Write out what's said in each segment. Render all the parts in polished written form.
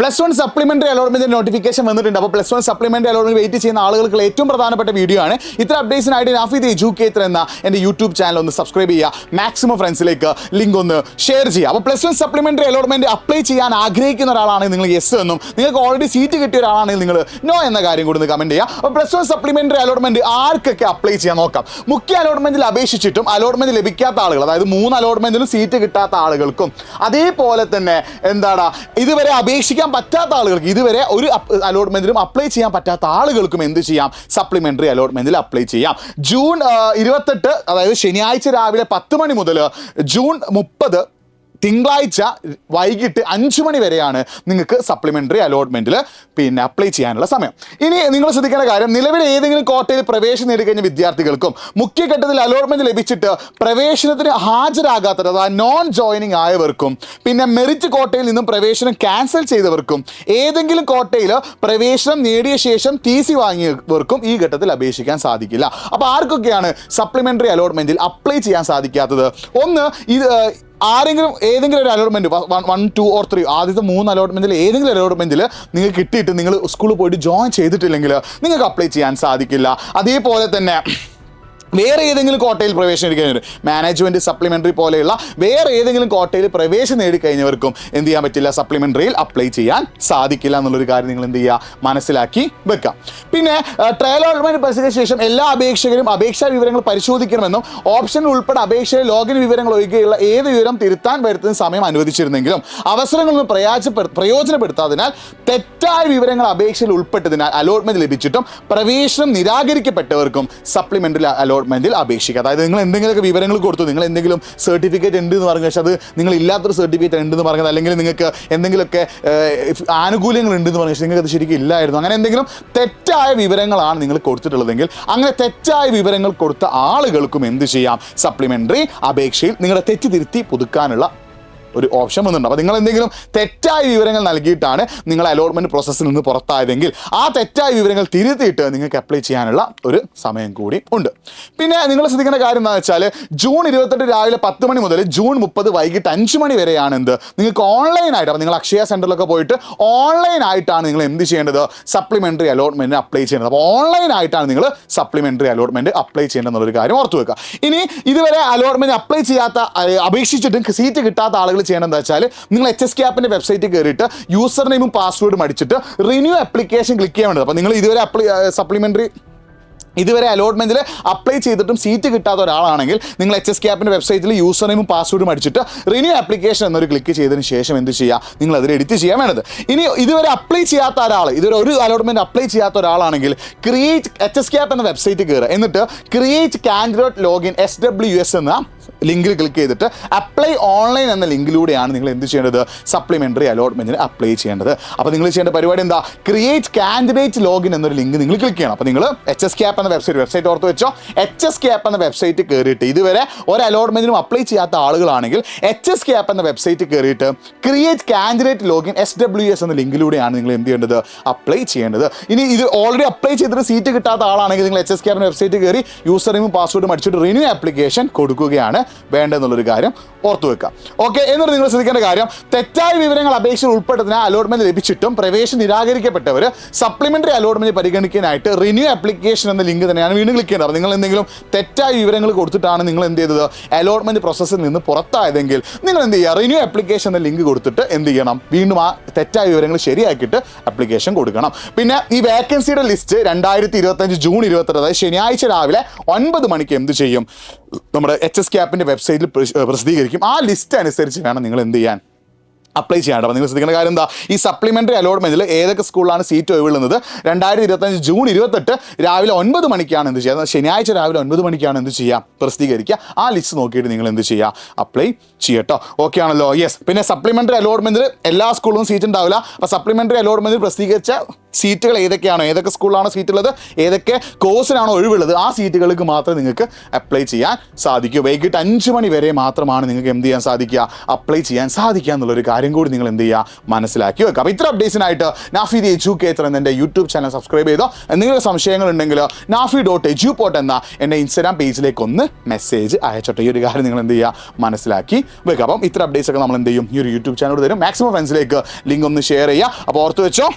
+1 supplementary allotment notification വന്നിട്ടുണ്ട്. അപ്പോൾ +1 supplementary allotment wait ചെയ്യുന്ന ആളുകൾക്ക് ഏറ്റവും പ്രധാനപ്പെട്ട വീഡിയോ ആണ്. ഇത്ര അപ്ഡേറ്റ്സിനായിട്ട് നാഫീദ് എഡ്യൂക്കേറ്റർ എന്ന എൻ്റെ യൂട്യൂബ് ചാനൽ ഒന്ന് സബ്സ്ക്രൈബ് ചെയ്യുക, മാക്സിമം ഫ്രണ്ട്സിലേക്ക് ലിങ്ക് ഒന്ന് ഷെയർ ചെയ്യുക. അപ്പോൾ +1 സപ്ലിമെന്ററി അലോട്ട്മെന്റ് അപ്ലൈ ചെയ്യാൻ ആഗ്രഹിക്കുന്ന ഒരാളാണെങ്കിൽ നിങ്ങൾ യെസ് എന്നും, നിങ്ങൾക്ക് ഓൾറെഡി സീറ്റ് കിട്ടിയ ഒരാളാണെങ്കിൽ നിങ്ങൾ നോ എന്ന കാര്യം കൂടി ഒന്ന് കമന്റ് ചെയ്യുക. അപ്പോൾ +1 സപ്ലിമെന്ററി അലോട്ട്മെന്റ് ആർക്കൊക്കെ അപ്ലൈ ചെയ്യാൻ നോക്കാം. മുഖ്യ അലോട്ട്മെന്റിൽ അപേക്ഷിച്ചിട്ടും അലോട്ട്മെന്റ് ലഭിക്കാത്ത ആളുകൾ, അതായത് 3 അലോട്ട്മെന്റിലും സീറ്റ് കിട്ടാത്ത ആളുകൾക്കും, അതേപോലെ തന്നെ ഇതുവരെ അപേക്ഷിക്കാൻ പറ്റാത്ത ആളുകൾക്ക്, ഇതുവരെ ഒരു അലോട്ട്മെന്റിലും അപ്ലൈ ചെയ്യാൻ പറ്റാത്ത ആളുകൾക്കും എന്ത് ചെയ്യാം, സപ്ലിമെന്ററി അലോട്ട്മെന്റിൽ അപ്ലൈ ചെയ്യാം. ജൂൺ 28, അതായത് ശനിയാഴ്ച രാവിലെ 10 മണി മുതൽ ജൂൺ 30 തിങ്കളാഴ്ച വൈകിട്ട് 5 മണി വരെയാണ് നിങ്ങൾക്ക് സപ്ലിമെന്ററി അലോട്ട്മെന്റിൽ അപ്ലൈ ചെയ്യാനുള്ള സമയം. ഇനി നിങ്ങൾ ശ്രദ്ധിക്കേണ്ട കാര്യം, നിലവിൽ ഏതെങ്കിലും കോട്ടയിൽ പ്രവേശനം നേടിക്കഴിഞ്ഞ വിദ്യാർത്ഥികൾക്കും മുഖ്യഘട്ടത്തിൽ അലോട്ട്മെന്റ് ലഭിച്ചിട്ട് പ്രവേശനത്തിന് ഹാജരാകാത്തവർ, അതായത് നോൺ ജോയിനിങ് ആയവർക്കും, മെറിറ്റ് കോട്ടയിൽ നിന്നും പ്രവേശനം ക്യാൻസൽ ചെയ്തവർക്കും, ഏതെങ്കിലും കോട്ടയിൽ പ്രവേശനം നേടിയ ശേഷം TC വാങ്ങിയവർക്കും ഈ ഘട്ടത്തിൽ അപേക്ഷിക്കാൻ സാധിക്കില്ല. അപ്പോൾ ആർക്കൊക്കെയാണ് സപ്ലിമെന്ററി അലോട്ട്മെന്റിൽ അപ്ലൈ ചെയ്യാൻ സാധിക്കാത്തത്? ഒന്ന്, ഏതെങ്കിലും ഒരു അലോട്ട്മെന്റ് 1, 2 or 3 ആദ്യത്തെ 3 അലോട്ട്മെന്റിൽ ഏതെങ്കിലും അലോട്ട്മെന്റിൽ നിങ്ങൾക്ക് കിട്ടിയിട്ട് നിങ്ങൾ സ്കൂളിൽ പോയിട്ട് ജോയിൻ ചെയ്തിട്ടില്ലെങ്കിൽ നിങ്ങൾക്ക് അപ്ലൈ ചെയ്യാൻ സാധിക്കില്ല. അതേപോലെ തന്നെ വേറെ ഏതെങ്കിലും കോട്ടയിൽ പ്രവേശനം നേടിക്കഴിഞ്ഞവർ, മാനേജ്മെൻറ്റ് സപ്ലിമെൻ്ററി പോലെയുള്ള വേറെ ഏതെങ്കിലും കോട്ടയിൽ പ്രവേശനം നേടിക്കഴിഞ്ഞവർക്കും എന്ത് ചെയ്യാൻ പറ്റില്ല, സപ്ലിമെൻ്ററിയിൽ അപ്ലൈ ചെയ്യാൻ സാധിക്കില്ല എന്നുള്ളൊരു കാര്യം നിങ്ങൾ എന്ത് ചെയ്യുക, മനസ്സിലാക്കി വെക്കാം. പിന്നെ ട്രയൽ അലോട്ട്മെൻറ്റ് പ്രസിദ്ധീകരിച്ച ശേഷം എല്ലാ അപേക്ഷകരും അപേക്ഷാ വിവരങ്ങൾ പരിശോധിക്കണമെന്നും ഓപ്ഷനിൽ ഉൾപ്പെടെ അപേക്ഷയിൽ ലോഗിൻ വിവരങ്ങൾ ഒഴികെയുള്ള ഏത് വിവരം തിരുത്താൻ വരുത്തുന്ന സമയം അനുവദിച്ചിരുന്നെങ്കിലും അവസരങ്ങളൊന്നും പ്രയോജനപ്പെടുത്താതിനാൽ തെറ്റായ വിവരങ്ങൾ അപേക്ഷയിൽ ഉൾപ്പെട്ടതിനാൽ അലോട്ട്മെൻറ്റ് ലഭിച്ചിട്ടും പ്രവേശനം നിരാകരിക്കപ്പെട്ടവർക്കും സപ്ലിമെൻ്ററി അലോട്ട്മെന്റിൽ അപേക്ഷിക്കുക. അതായത് നിങ്ങൾ എന്തെങ്കിലുമൊക്കെ വിവരങ്ങൾ കൊടുത്തു, നിങ്ങൾ എന്തെങ്കിലും സർട്ടിഫിക്കറ്റ് ഉണ്ട് എന്ന് പറഞ്ഞു, പക്ഷേ അത് നിങ്ങൾ ഇല്ലാത്തൊരു സർട്ടിഫിക്കറ്റ് ഉണ്ടെന്ന് പറഞ്ഞത്, അല്ലെങ്കിൽ നിങ്ങൾക്ക് എന്തെങ്കിലുമൊക്കെ ആനുകൂല്യങ്ങൾ ഉണ്ടെന്ന് പറഞ്ഞു, നിങ്ങൾക്ക് അത് ശരിക്കും ഇല്ലായിരുന്നു, അങ്ങനെ എന്തെങ്കിലും തെറ്റായ വിവരങ്ങളാണ് നിങ്ങൾ കൊടുത്തിട്ടുള്ളതെങ്കിൽ അങ്ങനെ തെറ്റായ വിവരങ്ങൾ കൊടുത്ത ആളുകൾക്കും എന്ത് ചെയ്യാം, സപ്ലിമെന്ററി അപേക്ഷയിൽ നിങ്ങളുടെ തെറ്റ് തിരുത്തി പുതുക്കാനുള്ള ഒരു ഓപ്ഷൻ വന്നിട്ടുണ്ട്. അപ്പോൾ നിങ്ങൾ എന്തെങ്കിലും തെറ്റായ വിവരങ്ങൾ നൽകിയിട്ടാണ് നിങ്ങൾ അലോട്ട്മെന്റ് പ്രോസസ്സിൽ നിന്ന് പുറത്തായതെങ്കിൽ ആ തെറ്റായ വിവരങ്ങൾ തിരുത്തിയിട്ട് നിങ്ങൾക്ക് അപ്ലൈ ചെയ്യാനുള്ള ഒരു സമയം കൂടി ഉണ്ട്. പിന്നെ നിങ്ങൾ ശ്രദ്ധിക്കേണ്ട കാര്യം എന്താണെന്ന് വെച്ചാൽ, ജൂൺ 28 രാവിലെ 10 മണി മുതൽ ജൂൺ 30 വൈകിട്ട് 5 മണി വരെയാണ് നിങ്ങൾക്ക് ഓൺലൈനായിട്ട്, അപ്പോൾ നിങ്ങൾ അക്ഷയ സെൻറ്ററിലൊക്കെ പോയിട്ട് ഓൺലൈനായിട്ടാണ് നിങ്ങൾ എന്ത് ചെയ്യേണ്ടത്, സപ്ലിമെൻ്ററി അലോട്ട്മെൻറ്റ് അപ്ലൈ ചെയ്യേണ്ടത്. അപ്പോൾ ഓൺലൈനായിട്ടാണ് നിങ്ങൾ സപ്ലിമെൻ്ററി അലോട്ട്മെൻറ്റ് അപ്ലൈ ചെയ്യേണ്ടതെന്നുള്ളൊരു കാര്യം ഓർത്തു വെക്കുക. ഇനി ഇതുവരെ അലോട്ട്മെൻറ്റ് അപ്ലൈ ചെയ്യാത്ത, അപേക്ഷിച്ചിട്ടും സീറ്റ് കിട്ടാത്ത ആളുകൾ ചെയ്യണം എന്താ വെച്ചാൽ, നിങ്ങൾ HSCAPന്റെ വെബ്സൈറ്റിൽ കയറിയിട്ട് യൂസർ നെയിമും പാസ്വേഡും അടിച്ചിട്ട് റിന്യൂ ആപ്ലിക്കേഷൻ ക്ലിക്ക് ചെയ്യാൻ വേണ്ടത്. അപ്പോൾ നിങ്ങൾ ഇതുവരെ അലോട്ട്മെന്റിൽ അപ്ലൈ ചെയ്തിട്ടും സീറ്റ് കിട്ടാത്ത ഒരാളാണെങ്കിൽ നിങ്ങൾ HSCAPന്റെ വെബ്സൈറ്റിൽ യൂസർ നെയിമും പാസ്വേഡും അടിച്ചിട്ട് റിന്യൂ ആപ്ലിക്കേഷൻ എന്നൊരു ക്ലിക്ക് ചെയ്തതിന് ശേഷം എന്ത് ചെയ്യുക, നിങ്ങൾ അതിൽ എഡിറ്റ് ചെയ്യാൻ വേണ്ടത്. ഇനി ഇതുവരെ അപ്ലൈ ചെയ്യാത്ത ഒരാൾ, ഇതുവരെ ഒരു അലോട്ട്മെന്റ് അപ്ലൈ ചെയ്യാത്ത ഒരാളാണെങ്കിൽ HSCAP എന്ന വെബ്സൈറ്റിൽ കയറുക, എന്നിട്ട് ക്രിയേറ്റ് കാൻഡിഡേറ്റ് ലോഗിൻ SWS എന്ന ലിങ്കിൽ ക്ലിക്ക് ചെയ്തിട്ട് അപ്ലൈ ഓൺലൈൻ എന്ന ലിങ്കിലൂടെയാണ് നിങ്ങൾ എന്ത് ചെയ്യേണ്ടത്, സപ്ലിമെൻ്ററി അലോട്ട്മെൻറ്റിന് അപ്ലൈ ചെയ്യേണ്ടത്. അപ്പോൾ നിങ്ങൾ ചെയ്യേണ്ട പരിപാടി എന്താ, ക്രിയേറ്റ് കാൻഡിഡേറ്റ് ലോഗിൻ എന്നൊരു ലിങ്ക് നിങ്ങൾ ക്ലിക്ക് ചെയ്യണം. അപ്പോൾ നിങ്ങൾ HSCAP എന്ന വെബ്സൈറ്റ് ഓർത്ത് വെച്ചോ, HSCAP എന്ന വെബ്സൈറ്റ് കയറിയിട്ട് ഇതുവരെ ഒരു അലോട്ട്മെൻറ്റിനും അപ്ലൈ ചെയ്യാത്ത ആളുകളാണെങ്കിൽ HSCAP എന്ന വെബ്സൈറ്റ് കയറിയിട്ട് ക്രിയേറ്റ് കാൻഡിഡേറ്റ് ലോഗിൻ SWS എന്ന ലിങ്കിലൂടെയാണ് നിങ്ങൾ എന്ത് ചെയ്യേണ്ടത്, അപ്ലൈ ചെയ്യേണ്ടത്. ഇനി ഇത് ഓൾറെഡി അപ്ലൈ ചെയ്തിട്ട് സീറ്റ് കിട്ടാത്ത ആളാണെങ്കിൽ നിങ്ങൾ HSCAP വെബ്സൈറ്റ് കയറി യൂസർ നെയിമും പാസ്വേഡും അടിച്ചിട്ട് റിന്യൂ ആപ്ലിക്കേഷൻ കൊടുക്കുകയാണ് വേണ്ടെന്നുള്ളൊരു കാര്യം ഓർത്തു വെക്കാം. ഓക്കെ, എന്നിട്ട് നിങ്ങൾ ശ്രദ്ധിക്കേണ്ട കാര്യം, തെറ്റായ വിവരങ്ങൾ അപേക്ഷയിൽ ഉൾപ്പെട്ടതിനാൽ അലോട്ട്മെന്റ് ലഭിച്ചിട്ടും പ്രവേശനം നിരാകരിക്കപ്പെട്ടവർ സപ്ലിമെന്ററി അലോട്ട്മെന്റ് പരിഗണിക്കാനായിട്ട് റിന്യൂ ആപ്ലിക്കേഷൻ എന്ന ലിങ്ക് തന്നെയാണ് വീണ്ടും ക്ലിക്ക് ചെയ്യേണ്ടത്. നിങ്ങൾ എന്തെങ്കിലും തെറ്റായ വിവരങ്ങൾ കൊടുത്തിട്ടാണ് നിങ്ങൾ എന്ത് ചെയ്തത്, അലോട്ട്മെന്റ് പ്രോസസ്സിൽ നിന്ന് പുറത്തായതെങ്കിൽ നിങ്ങൾ എന്ത് ചെയ്യുക, റിന്യൂ ആപ്ലിക്കേഷൻ എന്ന ലിങ്ക് കൊടുത്തിട്ട് എന്ത് ചെയ്യണം, വീണ്ടും ആ തെറ്റായ വിവരങ്ങൾ ശരിയാക്കിയിട്ട് ആപ്ലിക്കേഷൻ കൊടുക്കണം. പിന്നെ ഈ വേക്കൻസിയുടെ ലിസ്റ്റ് 2025 ജൂൺ 22, അതായത് ശനിയാഴ്ച രാവിലെ 9 മണിക്ക് എന്ത് ചെയ്യും, നമ്മുടെ HSCAPന്റെ വെബ്സൈറ്റിൽ പ്രസിദ്ധീകരിക്കും. ആ ലിസ്റ്റ് അനുസരിച്ച് വേണം നിങ്ങൾ എന്ത് ചെയ്യാൻ, അപ്ലൈ ചെയ്യാണ്ട്. അപ്പോൾ നിങ്ങൾ ശ്രദ്ധിക്കുന്ന കാര്യം എന്താ, ഈ സപ്ലിമെൻ്ററി അലോട്ട്മെൻറ്റിൽ ഏതൊക്കെ സ്കൂളിലാണ് സീറ്റ് ഒഴിവുള്ളത് 2025 ജൂൺ 28 രാവിലെ 9 മണിക്കാണ് എന്ത് ചെയ്യുക, ശനിയാഴ്ച രാവിലെ 9 മണിക്കാണ് എന്ത് ചെയ്യുക, പ്രസിദ്ധീകരിക്കുക. ആ ലിസ്റ്റ് നോക്കിയിട്ട് നിങ്ങൾ എന്ത് ചെയ്യുക, അപ്ലൈ ചെയ്യട്ടോ. ഓക്കെ ആണല്ലോ, യെസ്. പിന്നെ സപ്ലിമെൻ്ററി അലോട്ട്മെൻറ്റിൽ എല്ലാ സ്കൂളിലും സീറ്റ് ഉണ്ടാവില്ല. അപ്പോൾ സപ്ലിമെൻ്ററി അലോട്ട്മെൻറ്റിൽ പ്രസിദ്ധീകരിച്ച സീറ്റുകൾ ഏതൊക്കെയാണോ, ഏതൊക്കെ സ്കൂളിലാണോ സീറ്റ് ഉള്ളത്, ഏതൊക്കെ കോഴ്സിനാണോ ഒഴിവുള്ളത്, ആ സീറ്റുകൾക്ക് മാത്രമേ നിങ്ങൾക്ക് അപ്ലൈ ചെയ്യാൻ സാധിക്കൂ. വൈകിട്ട് 5 മണി വരെ മാത്രമാണ് നിങ്ങൾക്ക് എന്ത് ചെയ്യാൻ സാധിക്കുക, അപ്ലൈ ചെയ്യാൻ സാധിക്കുക എന്നുള്ളൊരു കാര്യം കൂടി നിങ്ങൾ എന്ത് ചെയ്യുക, മനസ്സിലാക്കി വെക്കുക. അപ്പോൾ ഇത്ര അപ്ഡേറ്റ്സിനായിട്ട് നാഫി ദി എഡ്യൂക്കേറ്റർ എന്ന എൻ്റെ യൂട്യൂബ് ചാനൽ സബ്സ്ക്രൈബ് ചെയ്തോ. എന്തെങ്കിലും സംശയങ്ങളുണ്ടെങ്കിൽ nafi.eduport എന്ന എൻ്റെ ഇൻസ്റ്റാഗ്രാം പേജിലേക്ക് ഒന്ന് മെസ്സേജ് അയച്ചോട്ടെ. ഈ ഒരു കാര്യം നിങ്ങൾ എന്ത് ചെയ്യുക, മനസ്സിലാക്കി വെക്കുക. അപ്പം ഇത്ര അപ്ഡേറ്റ്സ് ഒക്കെ നമ്മൾ എന്ത് ചെയ്യും, ഈ ഒരു യൂട്യൂബ് ചാനൽ തരും. മാക്സിമം ഫ്രണ്ട്സിലേക്ക് ലിങ്ക് ഒന്ന് ഷെയർ ചെയ്യുക. അപ്പോൾ ഓർത്ത് വെച്ചോ,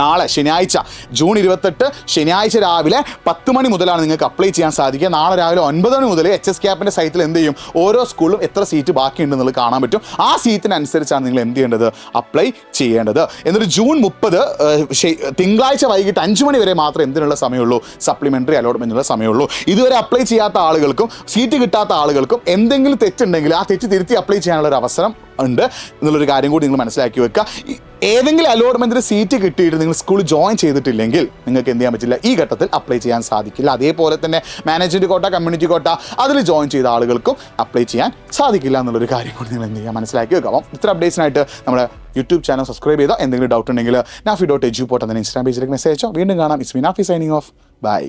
നാളെ ശനിയാഴ്ച ജൂൺ 28 ശനിയാഴ്ച രാവിലെ 10 മണി മുതലാണ് നിങ്ങൾക്ക് അപ്ലൈ ചെയ്യാൻ സാധിക്കുക. നാളെ രാവിലെ 9 മണി മുതൽ HSCAPൻ്റെ സൈറ്റിൽ എന്ത് ചെയ്യും, ഓരോ സ്കൂളിലും എത്ര സീറ്റ് ബാക്കിയുണ്ടെന്നുള്ളത് കാണാൻ പറ്റും. ആ സീറ്റിനനുസരിച്ചാണ് നിങ്ങൾ എന്ത് ചെയ്യേണ്ടത്, അപ്ലൈ ചെയ്യേണ്ടത്. എന്നിട്ട് ജൂൺ 30 തിങ്കളാഴ്ച വൈകിട്ട് 5 മണി വരെ മാത്രമേ എന്തിനുള്ള സമയമുള്ളൂ, സപ്ലിമെൻ്ററി അലോട്ട്മെൻറ്റിനുള്ള സമയമുള്ളൂ. ഇതുവരെ അപ്ലൈ ചെയ്യാത്ത ആളുകൾക്കും സീറ്റ് കിട്ടാത്ത ആളുകൾക്കും എന്തെങ്കിലും തെറ്റുണ്ടെങ്കിൽ ആ തെറ്റ് തിരുത്തി അപ്ലൈ ചെയ്യാനുള്ള ഒരു അവസരം ഉണ്ട് എന്നുള്ളൊരു കാര്യം കൂടി നിങ്ങൾ മനസ്സിലാക്കി വെക്കുക. ഏതെങ്കിലും അലോട്ട്മെൻറ്റിന് സീറ്റ് കിട്ടിയിട്ട് നിങ്ങൾ സ്കൂൾ ജോയിൻ ചെയ്തിട്ടില്ലെങ്കിൽ നിങ്ങൾക്ക് എന്ത് ചെയ്യാൻ പറ്റില്ല, ഈ ഘട്ടത്തിൽ അപ്ലൈ ചെയ്യാൻ സാധിക്കില്ല. അതേപോലെ തന്നെ മാനേജ്മെൻറ്റ് കോട്ട, കമ്മ്യൂണിറ്റി കോട്ട അതിൽ ജോയിൻ ചെയ്ത ആളുകൾക്കും അപ്ലൈ ചെയ്യാൻ സാധിക്കില്ല എന്നുള്ളൊരു കാര്യം കൂടി നിങ്ങൾ എന്ത് ചെയ്യാൻ മനസ്സിലാക്കി വെക്കുക. അപ്പം ഇത്ര അപ്ഡേറ്റ്സിനായിട്ട് നമ്മുടെ യൂട്യൂബ് ചാനൽ സബ്സ്ക്രൈബ് ചെയ്താൽ എന്തെങ്കിലും ഡൗട്ട് ഉണ്ടെങ്കിൽ nafi.eduport എന്ന ഇൻസ്റ്റാഗ്രാം പേജിലേക്ക് മെസ്സേജ് അയച്ചോ. വീണ്ടും കാണാം. It's me Nafi signing off. By.